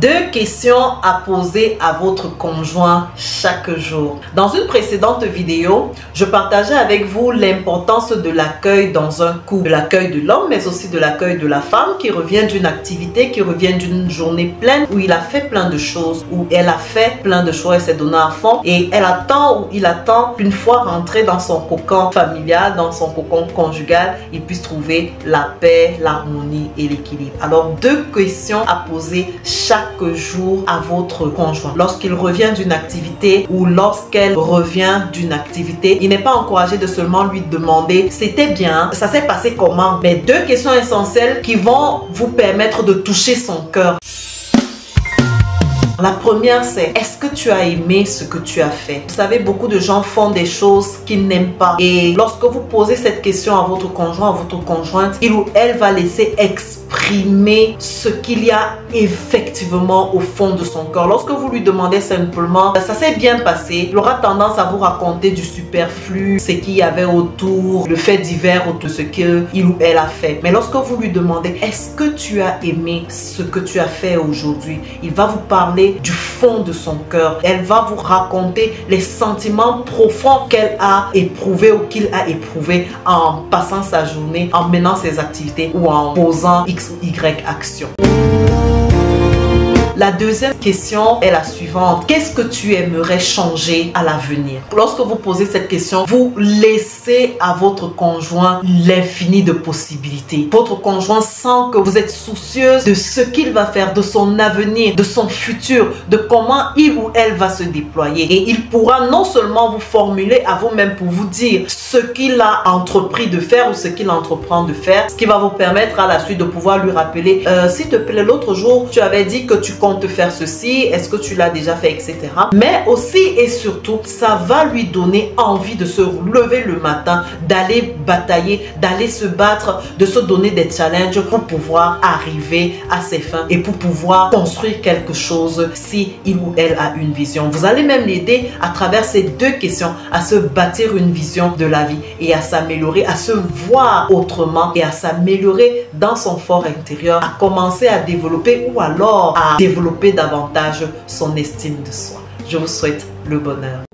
2 questions à poser à votre conjoint chaque jour. Dans une précédente vidéo, je partageais avec vous l'importance de l'accueil dans un couple. De l'accueil de l'homme, mais aussi de l'accueil de la femme qui revient d'une activité, qui revient d'une journée pleine où il a fait plein de choses, où elle a fait plein de choses, elle s'est donnée à fond et elle attend ou il attend qu'une fois rentré dans son cocon familial, dans son cocon conjugal, il puisse trouver la paix, l'harmonie et l'équilibre. Alors 2 questions à poser chaque jour à votre conjoint. Lorsqu'il revient d'une activité ou lorsqu'elle revient d'une activité, il n'est pas encouragé de seulement lui demander c'était bien, ça s'est passé comment, mais 2 questions essentielles qui vont vous permettre de toucher son cœur. La première, c'est est-ce que tu as aimé ce que tu as fait? Vous savez, beaucoup de gens font des choses qu'ils n'aiment pas. Et lorsque vous posez cette question à votre conjoint, à votre conjointe, il ou elle va laisser exprimer ce qu'il y a effectivement au fond de son cœur. Lorsque vous lui demandez simplement, ça s'est bien passé, il aura tendance à vous raconter du superflu, ce qu'il y avait autour, le fait divers autour de ce qu'il ou elle a fait. Mais lorsque vous lui demandez, est-ce que tu as aimé ce que tu as fait aujourd'hui? Il va vous parler du fond de son cœur. Elle va vous raconter les sentiments profonds qu'elle a éprouvés ou qu'il a éprouvés en passant sa journée, en menant ses activités ou en posant X ou Y actions. La deuxième question est la suivante. Qu'est-ce que tu aimerais changer à l'avenir? Lorsque vous posez cette question, vous laissez à votre conjoint l'infini de possibilités. Votre conjoint sent que vous êtes soucieuse de ce qu'il va faire, de son avenir, de son futur, de comment il ou elle va se déployer. Et il pourra non seulement vous formuler à vous-même pour vous dire ce qu'il a entrepris de faire ou ce qu'il entreprend de faire, ce qui va vous permettre à la suite de pouvoir lui rappeler s'il te plaît, l'autre jour, tu avais dit que tu comptes faire ceci, est-ce que tu l'as déjà fait, etc. Mais aussi et surtout, ça va lui donner envie de se lever le matin, d'aller batailler, d'aller se battre, de se donner des challenges pour pouvoir arriver à ses fins et pour pouvoir construire quelque chose si il ou elle a une vision. Vous allez même l'aider à travers ces 2 questions à se bâtir une vision de la vie et à s'améliorer, à se voir autrement et à s'améliorer dans son fort intérieur, à commencer à développer ou alors à développer davantage son estime de soi. Je vous souhaite le bonheur.